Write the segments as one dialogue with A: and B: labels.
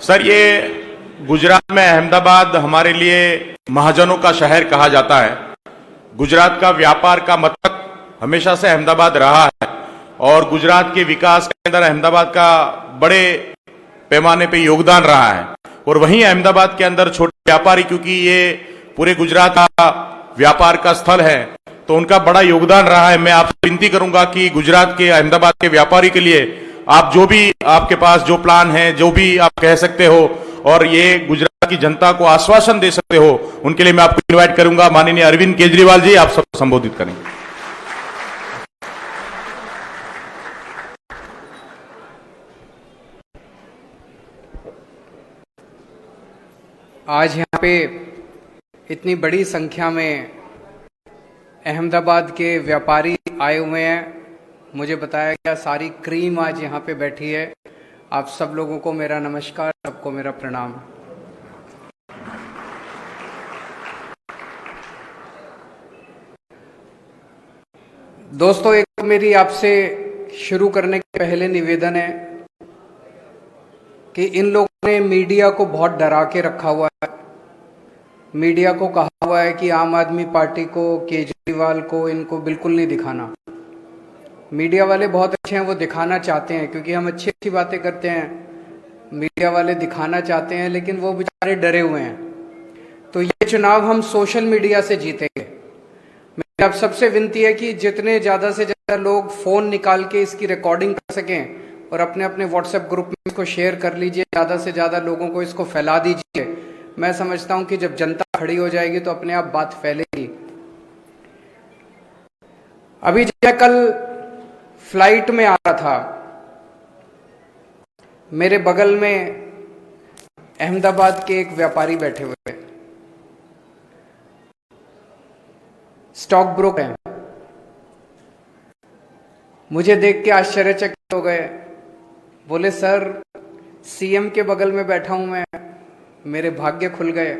A: Sir, ये गुजरात में अहमदाबाद हमारे लिए महाजनों का शहर कहा जाता है। गुजरात का व्यापार का मथक हमेशा से अहमदाबाद रहा है और गुजरात के विकास के अंदर अहमदाबाद का बड़े पैमाने पे योगदान रहा है। और वहीं अहमदाबाद के अंदर छोटे व्यापारी, क्योंकि ये पूरे गुजरात का व्यापार का स्थल है, तो उनका बड़ा योगदान रहा है। मैं आपसे विनती करूंगा कि गुजरात के, अहमदाबाद के व्यापारी के लिए आप जो भी आपके पास जो प्लान है, जो भी आप कह सकते हो और ये गुजरात की जनता को आश्वासन दे सकते हो, उनके लिए मैं आपको इनवाइट करूंगा। माननीय अरविंद केजरीवाल जी, आप सबको संबोधित करेंगे।
B: आज यहाँ पे इतनी बड़ी संख्या में अहमदाबाद के व्यापारी आए हुए हैं। मुझे बताया गया सारी क्रीम आज यहाँ पे बैठी है। आप सब लोगों को मेरा नमस्कार, सबको मेरा प्रणाम। दोस्तों, एक मेरी आपसे शुरू करने के पहले निवेदन है कि इन लोगों ने मीडिया को बहुत डरा के रखा हुआ है। मीडिया को कहा हुआ है कि आम आदमी पार्टी को, केजरीवाल को, इनको बिल्कुल नहीं दिखाना। मीडिया वाले बहुत अच्छे हैं, वो दिखाना चाहते हैं क्योंकि हम अच्छी अच्छी बातें करते हैं। मीडिया वाले दिखाना चाहते हैं, लेकिन वो बेचारे डरे हुए हैं। तो ये चुनाव हम सोशल मीडिया से जीतेंगे। मेरी आप सबसे विनती है कि जितने ज़्यादा से ज़्यादा लोग फ़ोन निकाल के इसकी रिकॉर्डिंग कर सकें और अपने अपने व्हाट्सएप ग्रुप में इसको शेयर कर लीजिए। ज़्यादा से ज़्यादा लोगों को इसको फैला दीजिए। मैं समझता हूं कि जब जनता खड़ी हो जाएगी तो अपने आप बात फैलेगी। अभी जब मैं कल फ्लाइट में आ रहा था, मेरे बगल में अहमदाबाद के एक व्यापारी बैठे हुए थे, स्टॉक ब्रोकर हैं। मुझे देख के आश्चर्यचकित हो गए। बोले, सर सीएम के बगल में बैठा हूं मैं, मेरे भाग्य खुल गए।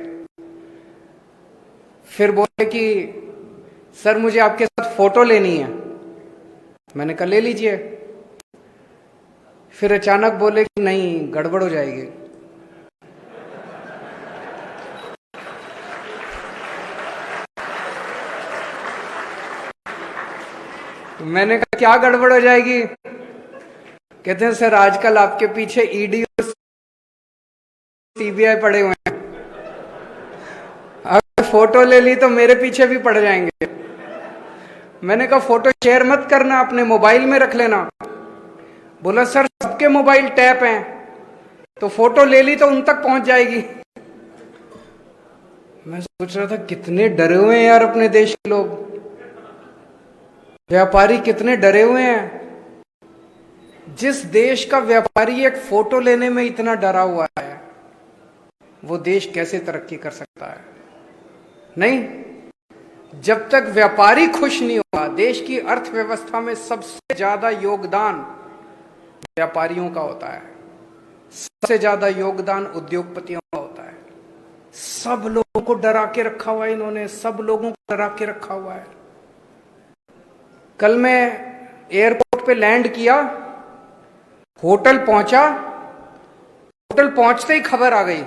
B: फिर बोले कि सर मुझे आपके साथ फोटो लेनी है। मैंने कहा ले लीजिए। फिर अचानक बोले कि नहीं, गड़बड़ हो जाएगी। तो मैंने कहा क्या गड़बड़ हो जाएगी? कहते हैं सर आजकल आपके पीछे ईडी और सीबीआई पड़े हुए हैं, अगर फोटो ले ली तो मेरे पीछे भी पड़ जाएंगे। मैंने कहा फोटो शेयर मत करना, अपने मोबाइल में रख लेना। बोला सर सबके मोबाइल टैप हैं, तो फोटो ले ली तो उन तक पहुंच जाएगी। मैं सोच रहा था कितने डरे हुए हैं यार अपने देश के लोग, व्यापारी कितने डरे हुए हैं। जिस देश का व्यापारी एक फोटो लेने में इतना डरा हुआ है, वो देश कैसे तरक्की कर सकता है? नहीं, जब तक व्यापारी खुश नहीं होगा। देश की अर्थव्यवस्था में सबसे ज्यादा योगदान व्यापारियों का होता है, सबसे ज्यादा योगदान उद्योगपतियों का होता है। सब लोगों को डरा के रखा हुआ है इन्होंने, सब लोगों को डरा के रखा हुआ है। कल मैं एयरपोर्ट पे लैंड किया, होटल पहुंचा, होटल पहुंचते ही खबर आ गई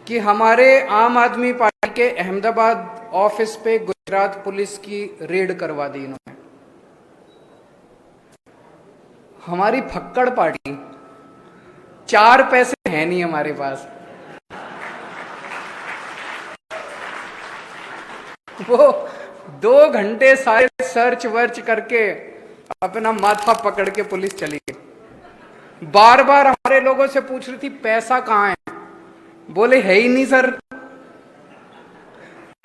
B: कि हमारे आम आदमी पार्टी के अहमदाबाद ऑफिस पे गुजरात पुलिस की रेड करवा दी इन्होंने। हमारी फक्कड़ पार्टी, 4 पैसे हैं नहीं हमारे पास, वो 2 घंटे सारे सर्च वर्च करके अपना माथा पकड़ के पुलिस चली गई। बार बार हमारे लोगों से पूछ रही थी पैसा कहां है, बोले है ही नहीं सर,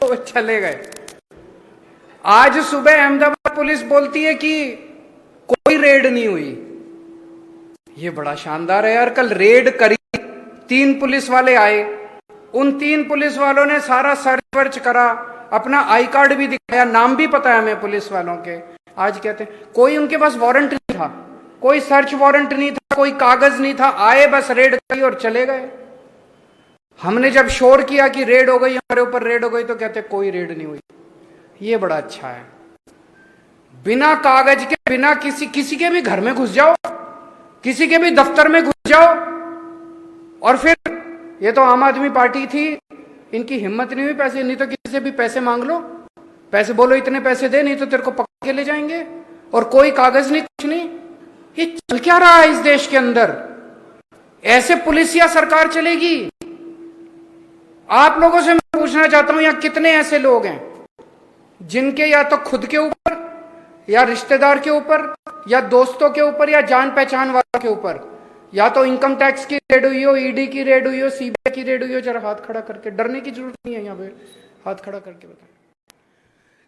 B: तो चले गए। आज सुबह अहमदाबाद पुलिस बोलती है कि कोई रेड नहीं हुई। ये बड़ा शानदार है यार। कल रेड करी, 3 पुलिस वाले आए, उन 3 पुलिस वालों ने सारा सर्च वर्च करा, अपना आई कार्ड भी दिखाया, नाम भी पता है हमें पुलिस वालों के। आज कहते हैं कोई उनके पास वारंट नहीं था, कोई सर्च वारंट नहीं था, कोई कागज नहीं था, आए बस रेड करी और चले गए। हमने जब शोर किया कि रेड हो गई, हमारे ऊपर रेड हो गई, तो कहते कोई रेड नहीं हुई। ये बड़ा अच्छा है। बिना कागज के, बिना किसी के भी घर में घुस जाओ, किसी के भी दफ्तर में घुस जाओ, और फिर ये तो आम आदमी पार्टी थी, इनकी हिम्मत नहीं हुई पैसे, नहीं तो किसी से भी पैसे मांग लो, पैसे बोलो इतने पैसे दे, नहीं तो तेरे को पकड़ के ले जाएंगे, और कोई कागज नहीं, कुछ नहीं। ये चल क्या रहा है इस देश के अंदर? ऐसे पुलिसिया सरकार चलेगी? आप लोगों से मैं पूछना चाहता हूं, यहां कितने ऐसे लोग हैं जिनके या तो खुद के ऊपर या रिश्तेदार के ऊपर या दोस्तों के ऊपर या जान पहचान वालों के ऊपर या तो इनकम टैक्स की रेड हुई हो, ईडी की रेड हुई हो, सीबीआई की रेड हुई हो? जरा हाथ खड़ा करके, डरने की जरूरत नहीं है, यहां पे हाथ खड़ा करके बताएं।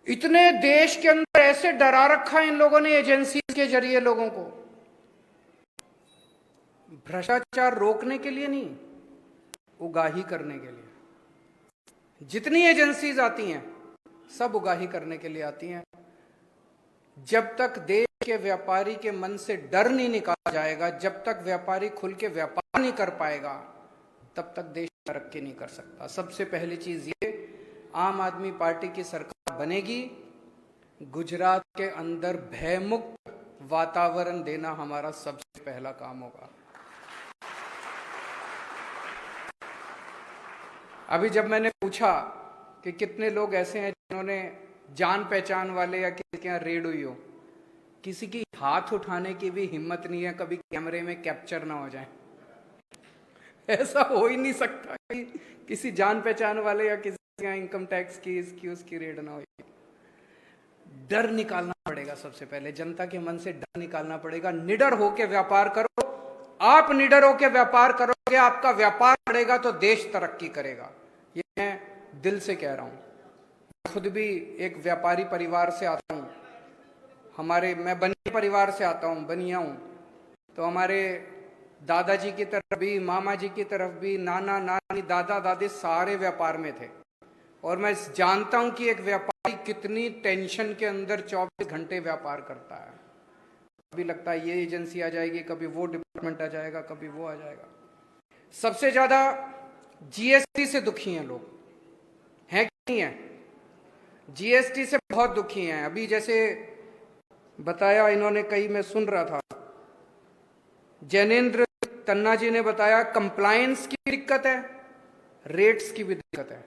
B: इतने देश के अंदर ऐसे डरा रखा है इन लोगों ने एजेंसी के जरिए लोगों को, भ्रष्टाचार रोकने के लिए नहीं, उगाही करने के लिए। जितनी एजेंसीज आती हैं सब उगाही करने के लिए आती हैं। जब तक देश के व्यापारी के मन से डर नहीं निकाला जाएगा, जब तक व्यापारी खुल के व्यापार नहीं कर पाएगा, तब तक देश तरक्की नहीं कर सकता। सबसे पहली चीज ये, आम आदमी पार्टी की सरकार बनेगी, गुजरात के अंदर भयमुक्त वातावरण देना हमारा सबसे पहला काम होगा। अभी जब मैंने पूछा कि कितने लोग ऐसे हैं जिन्होंने जान पहचान वाले या किसी के यहाँ रेड हुई हो, किसी की हाथ उठाने की भी हिम्मत नहीं है, कभी कैमरे में कैप्चर ना हो जाए। ऐसा हो ही नहीं सकता कि किसी जान पहचान वाले या किसी के यहाँ इनकम टैक्स की इसकी उसकी रेड ना हो। डर निकालना पड़ेगा सबसे पहले, जनता के मन से डर निकालना पड़ेगा। निडर होके व्यापार करो, आप निडर होके व्यापार करोगे, आपका व्यापार बढ़ेगा तो देश तरक्की करेगा। ये मैं दिल से कह रहा हूं। खुद भी एक व्यापारी परिवार से आता हूं, मैं बनिया परिवार से आता हूं, बनिया हूं, तो हमारे दादाजी की तरफ भी, मामा जी की तरफ भी, नाना नानी, दादा दादी सारे व्यापार में थे, और मैं जानता हूं कि एक व्यापारी कितनी टेंशन के अंदर 24 घंटे व्यापार करता है। कभी लगता है ये एजेंसी आ जाएगी, कभी वो डिपार्टमेंट आ जाएगा, कभी वो आ जाएगा। सबसे ज्यादा जीएसटी से दुखी हैं लोग, हैं कि नहीं है? जीएसटी से बहुत दुखी हैं। अभी जैसे बताया इन्होंने, कई मैं सुन रहा था, जैनेन्द्र तन्ना जी ने बताया कंप्लायंस की दिक्कत है, रेट्स की भी दिक्कत है।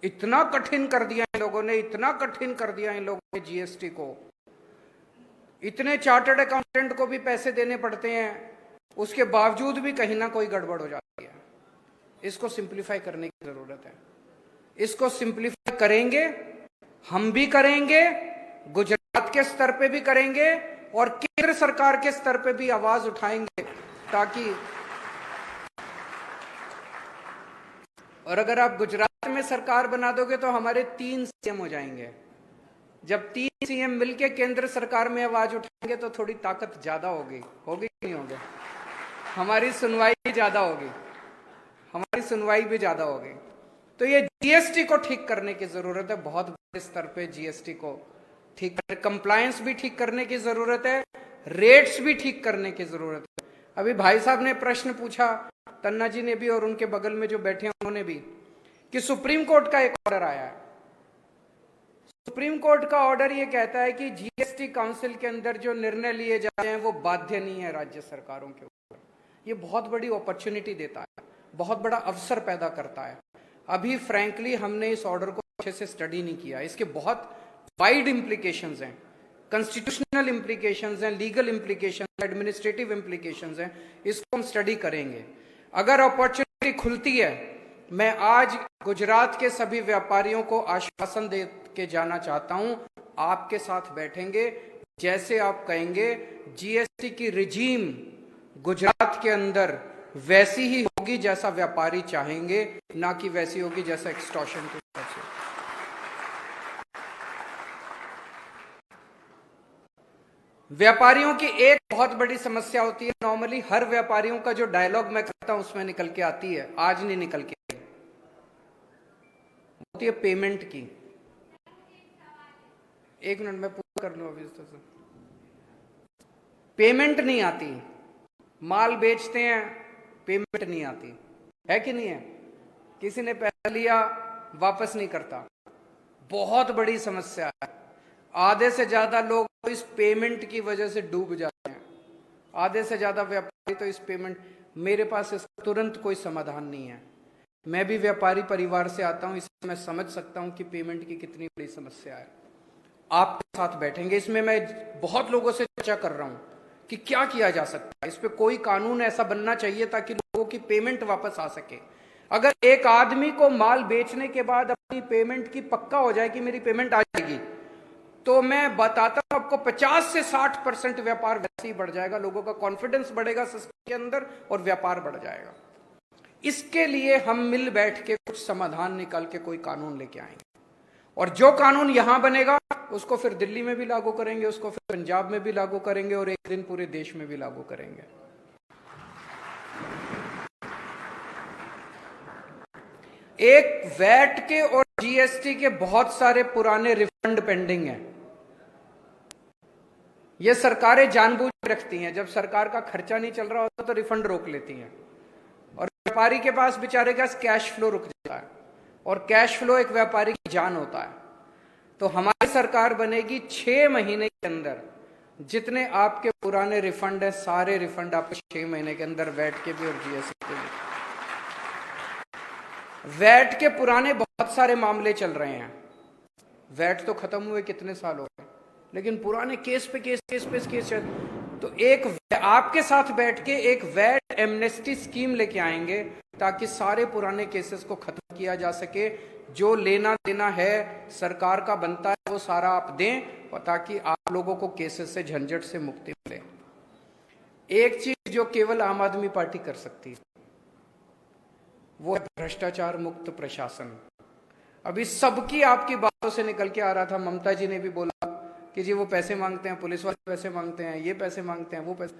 B: इतना कठिन कर दिया इन लोगों ने, इतना कठिन कर दिया इन लोगों ने जीएसटी को, इतने चार्टर्ड अकाउंटेंट को भी पैसे देने पड़ते हैं, उसके बावजूद भी कहीं ना कोई गड़बड़ हो जाती है। इसको सिंप्लीफाई करने की जरूरत है। इसको सिंप्लीफाई करेंगे, हम भी करेंगे, गुजरात के स्तर पे भी करेंगे, और केंद्र सरकार के स्तर पे भी आवाज उठाएंगे, ताकि, और अगर आप गुजरात में सरकार बना दोगे तो हमारे 3 सीएम हो जाएंगे। जब 3 सीएम मिलके केंद्र सरकार में आवाज उठाएंगे तो थोड़ी ताकत ज्यादा होगी कि नहीं होगी? हमारी सुनवाई भी ज्यादा होगी, हमारी सुनवाई भी ज्यादा होगी। तो ये जीएसटी को ठीक करने की जरूरत है, बहुत बड़े स्तर पे जीएसटी को ठीक, कंप्लायंस भी ठीक करने की जरूरत है, रेट्स भी ठीक करने की जरूरत है। अभी भाई साहब ने प्रश्न पूछा, तन्ना जी ने भी और उनके बगल में जो बैठे हैं उन्होंने भी, कि सुप्रीम कोर्ट का एक ऑर्डर आया है। सुप्रीम कोर्ट का ऑर्डर ये कहता है कि जीएसटी काउंसिल के अंदर जो निर्णय लिए जाते हैं वो बाध्य नहीं है राज्य सरकारों के ऊपर। ये बहुत बड़ी अपॉर्चुनिटी देता है, बहुत बड़ा अवसर पैदा करता है। अभी फ्रैंकली हमने इस ऑर्डर को अच्छे से स्टडी नहीं किया, इसके बहुत वाइड इंप्लीकेशंस हैं, कॉन्स्टिट्यूशनल इंप्लीकेशंस हैं, लीगल इंप्लीकेशंस, एडमिनिस्ट्रेटिव इंप्लीकेशंस हैं। इसको हम स्टडी करेंगे। अगर अपॉर्चुनिटी खुलती है, मैं आज गुजरात के सभी व्यापारियों को आश्वासन दे के जाना चाहता हूं, आपके साथ बैठेंगे, जैसे आप कहेंगे जीएसटी की रिजीम गुजरात के अंदर वैसी ही होगी जैसा व्यापारी चाहेंगे, ना कि वैसी होगी जैसा एक्सटॉर्शन के हिसाब से। व्यापारियों की एक बहुत बड़ी समस्या होती है, नॉर्मली हर व्यापारियों का जो डायलॉग मैं करता हूं उसमें निकल के आती है, आज नहीं निकल के आई, होती है पेमेंट की। एक मिनट में पूरा कर लूं अभी। पेमेंट नहीं आती, माल बेचते हैं, पेमेंट नहीं आती, है कि नहीं है? किसी ने पैसा लिया वापस नहीं करता, बहुत बड़ी समस्या है। आधे से ज्यादा लोग इस पेमेंट की वजह से डूब जाते हैं, आधे से ज्यादा व्यापार तो इस पेमेंट, मेरे पास इसका तुरंत कोई समाधान नहीं है। मैं भी व्यापारी परिवार से आता हूं, इसलिए मैं समझ सकता हूं कि पेमेंट की कितनी बड़ी समस्या है। आपके साथ बैठेंगे, इसमें मैं बहुत लोगों से चर्चा कर रहा हूं कि क्या किया जा सकता है। इस पे कोई कानून ऐसा बनना चाहिए ताकि लोगों की पेमेंट वापस आ सके। अगर एक आदमी को माल बेचने के बाद अपनी पेमेंट की पक्का हो जाए कि मेरी पेमेंट आ जाएगी, तो मैं बताता हूं आपको 50 से 60% व्यापार वैसे ही बढ़ जाएगा। लोगों का कॉन्फिडेंस बढ़ेगा सिस्टम के अंदर और व्यापार बढ़ जाएगा। इसके लिए हम मिल बैठ के कुछ समाधान निकाल के कोई कानून लेके आएंगे, और जो कानून यहां बनेगा उसको फिर दिल्ली में भी लागू करेंगे, उसको फिर पंजाब में भी लागू करेंगे, और एक दिन पूरे देश में भी लागू करेंगे। एक वैट के और जीएसटी के बहुत सारे पुराने रिफंड पेंडिंग हैं। ये सरकारें जानबूझ के रखती हैं, जब सरकार का खर्चा नहीं चल रहा होता तो रिफंड रोक लेती हैं, और व्यापारी के पास बेचारे का कैश फ्लो रुक जाता है, और कैश फ्लो एक व्यापारी की जान होता है। तो हमारी सरकार बनेगी 6 महीने के अंदर जितने आपके पुराने रिफंड है, सारे रिफंड आपको 6 महीने के अंदर, वैट के भी और जीएसटी के भी। वैट के पुराने बहुत सारे मामले चल रहे हैं। वैट तो खत्म हुए कितने साल हो गए, लेकिन पुराने केस पे केस चल। तो एक आपके साथ बैठ के एक वैट एमनेस्टी स्कीम लेके आएंगे ताकि सारे पुराने केसेस को खत्म किया जा सके। जो लेना देना है सरकार का बनता है वो सारा आप दें, और ताकि आप लोगों को केसेस से, झंझट से मुक्ति मिले। एक चीज जो केवल आम आदमी पार्टी कर सकती है वो है भ्रष्टाचार मुक्त प्रशासन। अभी सबकी आपकी बातों से निकल के आ रहा था, ममता जी ने भी बोला कि जी वो पैसे मांगते हैं, पुलिस वाले पैसे मांगते हैं, ये पैसे मांगते हैं, वो पैसे।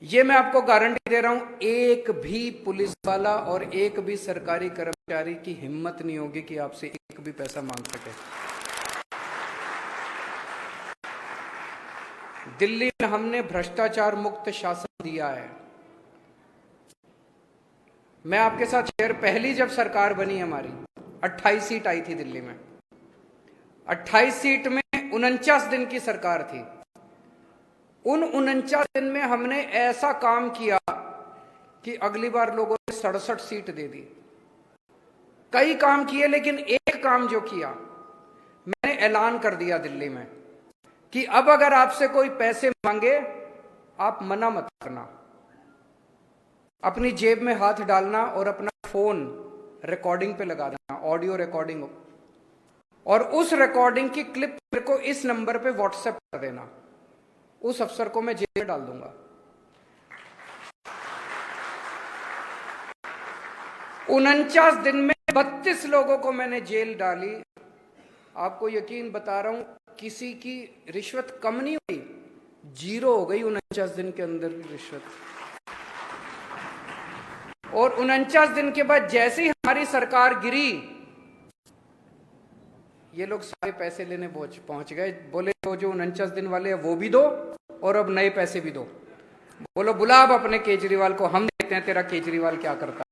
B: ये मैं आपको गारंटी दे रहा हूं, एक भी पुलिस वाला और एक भी सरकारी कर्मचारी की हिम्मत नहीं होगी कि आपसे एक भी पैसा मांग सके। दिल्ली में हमने भ्रष्टाचार मुक्त शासन दिया है। मैं आपके साथ शेयर, पहली जब सरकार बनी हमारी 28 सीट आई थी दिल्ली में। 28 सीट में 49 दिन की सरकार थी। उन 49 दिन में हमने ऐसा काम किया कि अगली बार लोगों ने 67 सीट दे दी। कई काम किए, लेकिन एक काम जो किया, मैंने ऐलान कर दिया दिल्ली में कि अब अगर आपसे कोई पैसे मांगे आप मना मत करना, अपनी जेब में हाथ डालना और अपना फोन रिकॉर्डिंग पे लगा देना, ऑडियो रिकॉर्डिंग, और उस रिकॉर्डिंग की क्लिप मेरे को इस नंबर पे व्हाट्सएप कर देना। उस अफसर को मैं जेल में डाल दूंगा। 49 दिन में 32 लोगों को मैंने जेल डाली। आपको यकीन बता रहा हूं, किसी की रिश्वत कम नहीं हुई, 0 हो गई 49 दिन के अंदर रिश्वत। और 49 दिन के बाद जैसे ही हमारी सरकार गिरी, ये लोग सारे पैसे लेने पहुंच गए। बोले वो जो 49 दिन वाले हैं वो भी दो, और अब नए पैसे भी दो। बोलो बुला अब अपने केजरीवाल को, हम देखते हैं तेरा केजरीवाल क्या करता है।